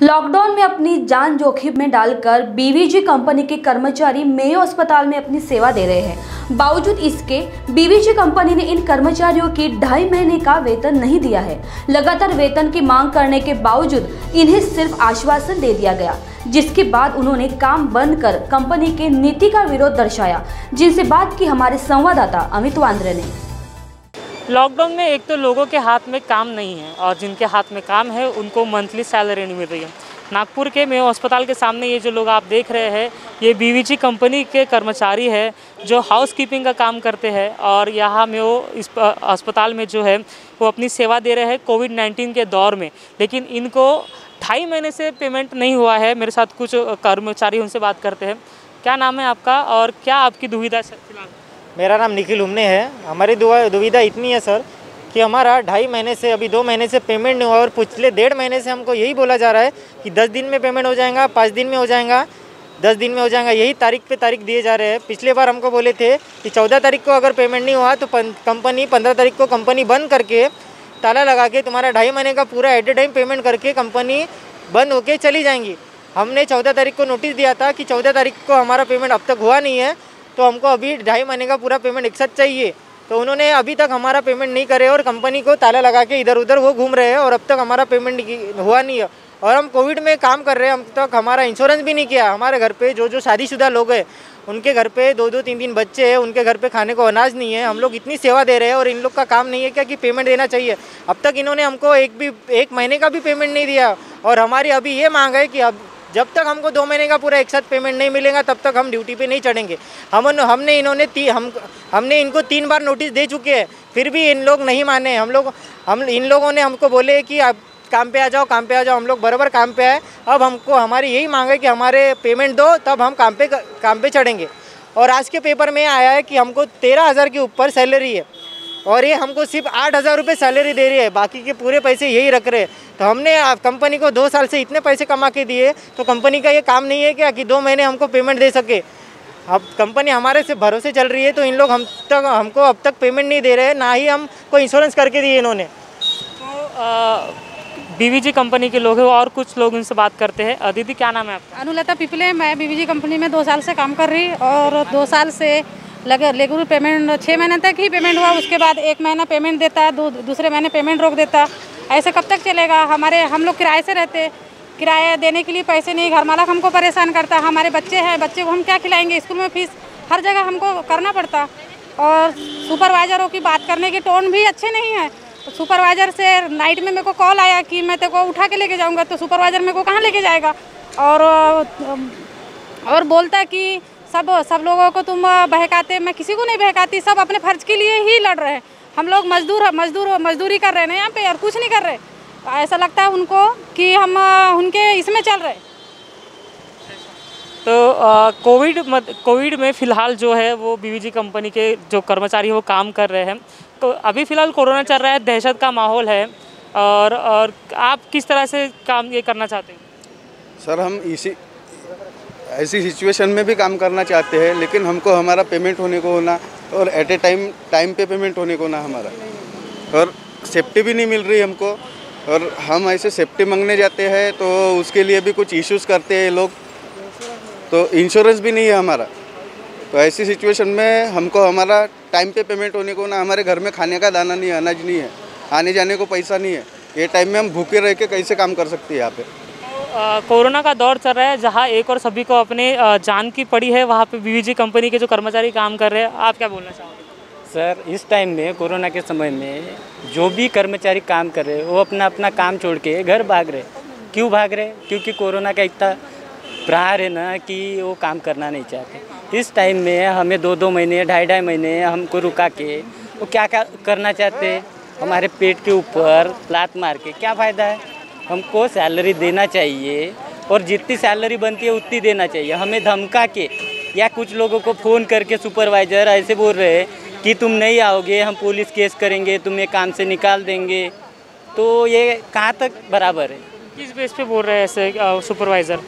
Lockdown में अपनी जान जोखिम में डालकर बीवीजी कंपनी के कर्मचारी मेयो अस्पताल में अपनी सेवा दे रहे हैं। बावजूद इसके बीवीजी कंपनी ने इन कर्मचारियों की 2.5 महीने का वेतन नहीं दिया है। लगातार वेतन की मांग करने के बावजूद इन्हें सिर्फ आश्वासन दे दिया गया, जिसके बाद उन्होंने काम बंद कर कंपनी के नीति का विरोध दर्शाया, जिनसे बात की हमारे संवाददाता अमित वांद्रे ने। लॉकडाउन में एक तो लोगों के हाथ में काम नहीं है और जिनके हाथ में काम है उनको मंथली सैलरी नहीं मिल रही है। नागपुर के मेयो अस्पताल के सामने ये जो लोग आप देख रहे हैं, ये बीवीजी कंपनी के कर्मचारी है जो हाउसकीपिंग का काम करते हैं और यहाँ मेयो इस अस्पताल में जो है वो अपनी सेवा दे रहे हैं कोविड-19 के दौर में। लेकिन इनको 2.5 महीने से पेमेंट नहीं हुआ है। मेरे साथ कुछ कर्मचारी, उनसे बात करते हैं। क्या नाम है आपका और क्या आपकी दुविधा फिलहाल? मेरा नाम निखिल उमने है। हमारी दुविधा इतनी है सर कि हमारा 2.5 महीने से, अभी 2 महीने से पेमेंट नहीं हुआ और पिछले 1.5 महीने से हमको यही बोला जा रहा है कि 10 दिन में पेमेंट हो जाएगा, 5 दिन में हो जाएगा, 10 दिन में हो जाएगा, यही तारीख पे तारीख दिए जा रहे हैं। पिछले बार हमको बोले थे कि 14 तारीख को अगर पेमेंट नहीं हुआ तो कंपनी 15 तारीख को कंपनी बंद करके ताला लगा के तुम्हारा 2.5 महीने का पूरा एट ए टाइम पेमेंट करके कंपनी बंद होके चली जाएंगी। हमने 14 तारीख को नोटिस दिया था कि 14 तारीख को हमारा पेमेंट अब तक हुआ नहीं है, तो हमको अभी 2.5 महीने का पूरा पेमेंट एक साथ चाहिए। तो उन्होंने अभी तक हमारा पेमेंट नहीं करे और कंपनी को ताला लगा के इधर उधर वो घूम रहे हैं और अब तक हमारा पेमेंट हुआ नहीं है। और हम कोविड में काम कर रहे हैं, अब तक हमारा इंश्योरेंस भी नहीं किया। हमारे घर पे जो शादीशुदा लोग हैं उनके घर पे 2-2, 3-3 बच्चे हैं, उनके घर पे खाने को अनाज नहीं है। हम लोग इतनी सेवा दे रहे हैं और इन लोग का काम नहीं है क्या कि पेमेंट देना चाहिए। अब तक इन्होंने हमको एक महीने का भी पेमेंट नहीं दिया और हमारी अभी ये मांग है कि अब जब तक हमको 2 महीने का पूरा एक साथ पेमेंट नहीं मिलेगा तब तक हम ड्यूटी पे नहीं चढ़ेंगे। हमने इनको 3 बार नोटिस दे चुके हैं, फिर भी इन लोग नहीं माने। इन लोगों ने हमको बोले कि आप काम पे आ जाओ, काम पे आ जाओ। हम लोग बराबर काम पे आए। अब हमको हमारी यही मांग है कि हमारे पेमेंट दो, तब हम काम पे चढ़ेंगे। और आज के पेपर में आया है कि हमको 13,000 के ऊपर सैलरी है और ये हमको सिर्फ 8,000 रुपये सैलरी दे रही है, बाकी के पूरे पैसे यही रख रहे हैं। तो हमने कंपनी को 2 साल से इतने पैसे कमा के दिए, तो कंपनी का ये काम नहीं है क्या कि 2 महीने हमको पेमेंट दे सके। अब कंपनी हमारे से भरोसे चल रही है, तो इन लोग हमको अब तक पेमेंट नहीं दे रहे हैं, ना ही हमको इंश्योरेंस करके दिए इन्होंने। तो बीवीजी कंपनी के लोग हैं और कुछ लोग उनसे बात करते हैं। दीदी, क्या नाम है आपका? अनुलता पिपले। मैं बीवीजी कंपनी में 2 साल से काम कर रही और 2 साल से रेगुलर पेमेंट 6 महीने तक ही पेमेंट हुआ। उसके बाद 1 महीना पेमेंट देता, दूसरे महीने पेमेंट रोक देता। ऐसे कब तक चलेगा? हम लोग किराए से रहते, किराया देने के लिए पैसे नहीं, घर मालिक हमको परेशान करता। हमारे बच्चे हैं, बच्चे को हम क्या खिलाएंगे? स्कूल में फीस हर जगह हमको करना पड़ता। और सुपरवाइजरों की बात करने के टोन भी अच्छे नहीं है। सुपरवाइजर से नाइट में मेरे को कॉल आया कि मैं तेरे को उठा के लेके जाऊँगा, तो सुपरवाइजर मेरे को कहाँ लेके जाएगा? और बोलता है कि सब लोगों को तुम बहकाते। मैं किसी को नहीं बहकाती, सब अपने फर्ज के लिए ही लड़ रहे हैं। हम लोग मजदूरी कर रहे हैं ना यहाँ पे और कुछ नहीं कर रहे। ऐसा लगता है उनको कि हम उनके इसमें चल रहे। तो कोविड में फ़िलहाल जो है वो बीवीजी कंपनी के जो कर्मचारी हैं वो काम कर रहे हैं। तो अभी फ़िलहाल कोरोना चल रहा है, दहशत का माहौल है, और आप किस तरह से काम ये करना चाहते हैं? सर, हम ऐसी सिचुएशन में भी काम करना चाहते हैं, लेकिन हमको हमारा पेमेंट होने को होना और एट ए टाइम पे पेमेंट होने को ना हमारा, और सेफ्टी भी नहीं मिल रही हमको। और हम ऐसे सेफ्टी मांगने जाते हैं तो उसके लिए भी कुछ इश्यूज़ करते हैं लोग, तो इंश्योरेंस भी नहीं है हमारा। तो ऐसी सिचुएशन में हमको हमारा टाइम पे पेमेंट होने को ना, हमारे घर में खाने का दाना नहीं है, अनाज नहीं है, आने जाने को पैसा नहीं है। ये टाइम में हम भूखे रह के कैसे काम कर सकते हैं यहाँ पे? कोरोना का दौर चल रहा है, जहाँ एक और सभी को अपने जान की पड़ी है, वहाँ पे बीवीजी कंपनी के जो कर्मचारी काम कर रहे हैं। आप क्या बोलना चाहोगे? सर, इस टाइम में, कोरोना के समय में जो भी कर्मचारी काम कर रहे हैं वो अपना काम छोड़ के घर भाग रहे। क्यों भाग रहे? क्योंकि कोरोना का इतना प्रहार है ना कि वो काम करना नहीं चाहते। इस टाइम में हमें 2-2 महीने, 2.5 महीने हमको रुका के वो क्या करना चाहते हैं? हमारे पेट के ऊपर लात मार के क्या फ़ायदा है? हमको सैलरी देना चाहिए और जितनी सैलरी बनती है उतनी देना चाहिए। हमें धमका के या कुछ लोगों को फ़ोन करके सुपरवाइज़र ऐसे बोल रहे हैं कि तुम नहीं आओगे, हम पुलिस केस करेंगे, तुम्हें काम से निकाल देंगे। तो ये कहाँ तक बराबर है? किस बेस पे बोल रहे हैं ऐसे सुपरवाइज़र?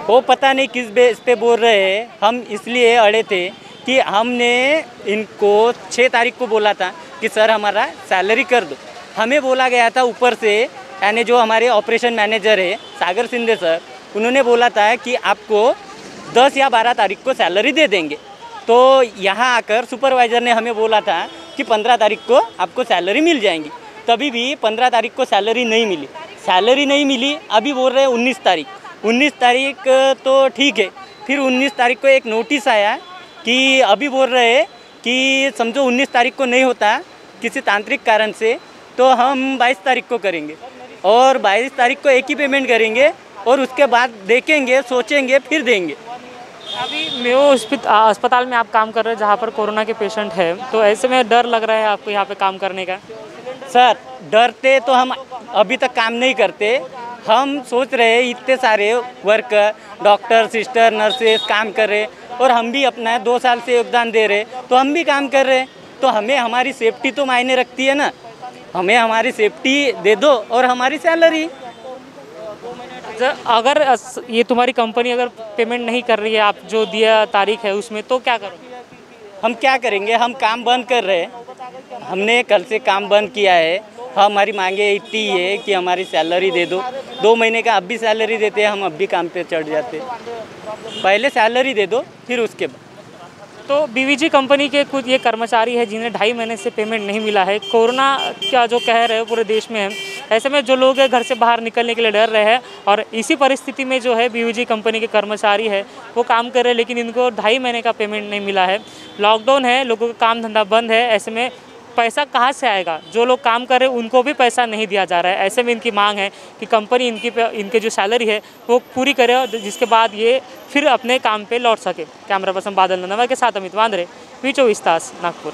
वो पता नहीं किस बेस पे बोल रहे हैं। हम इसलिए अड़े थे कि हमने इनको 6 तारीख को बोला था कि सर हमारा सैलरी कर दो। हमें बोला गया था ऊपर से यानी जो हमारे ऑपरेशन मैनेजर है सागर सिंधे सर, उन्होंने बोला था कि आपको 10 या 12 तारीख को सैलरी दे देंगे। तो यहाँ आकर सुपरवाइज़र ने हमें बोला था कि 15 तारीख को आपको सैलरी मिल जाएंगी। तभी भी 15 तारीख को सैलरी नहीं मिली। अभी बोल रहे हैं 19 तारीख तो ठीक है। फिर 19 तारीख को एक नोटिस आया कि अभी बोल रहे हैं कि समझो 19 तारीख को नहीं होता किसी तांत्रिक कारण से, तो हम 22 तारीख को करेंगे और 22 तारीख को एक ही पेमेंट करेंगे और उसके बाद देखेंगे, सोचेंगे, फिर देंगे। अभी मेयो अस्पताल में आप काम कर रहे हैं जहाँ पर कोरोना के पेशेंट हैं, तो ऐसे में डर लग रहा है आपको यहाँ पे काम करने का? सर डरते तो हम अभी तक काम नहीं करते। हम सोच रहे हैं इतने सारे वर्कर, डॉक्टर, सिस्टर, नर्सेस काम कर रहे और हम भी अपना 2 साल से योगदान दे रहे, तो हम भी काम कर रहे, तो हमें हमारी सेफ्टी तो मायने रखती है ना। हमें हमारी सेफ्टी दे दो और हमारी सैलरी। अगर ये तुम्हारी कंपनी अगर पेमेंट नहीं कर रही है, आप जो दिया तारीख है उसमें, तो क्या करोगे? हम क्या करेंगे? हम काम बंद कर रहे हैं। हमने कल से काम बंद किया है। हमारी मांगे इतनी है कि हमारी सैलरी दे दो। 2 महीने का अब भी सैलरी देते हैं, हम अब भी काम पे चढ़ जाते। पहले सैलरी दे दो, फिर उसके बाद। तो बीवीजी कंपनी के कुछ ये कर्मचारी है जिन्हें 2.5 महीने से पेमेंट नहीं मिला है। कोरोना का जो कहर है पूरे देश में है, ऐसे में जो लोग घर से बाहर निकलने के लिए डर रहे हैं और इसी परिस्थिति में जो है बीवीजी कंपनी के कर्मचारी है वो काम कर रहे हैं, लेकिन इनको 2.5 महीने का पेमेंट नहीं मिला है। लॉकडाउन है, लोगों का काम धंधा बंद है, ऐसे में पैसा कहाँ से आएगा? जो लोग काम कर रहे हैं उनको भी पैसा नहीं दिया जा रहा है। ऐसे में इनकी मांग है कि कंपनी इनके जो सैलरी है वो पूरी करे, जिसके बाद ये फिर अपने काम पे लौट सके। कैमरा पर्सन बादल नंदवा के साथ अमित वांद्रे, वी24 नागपुर।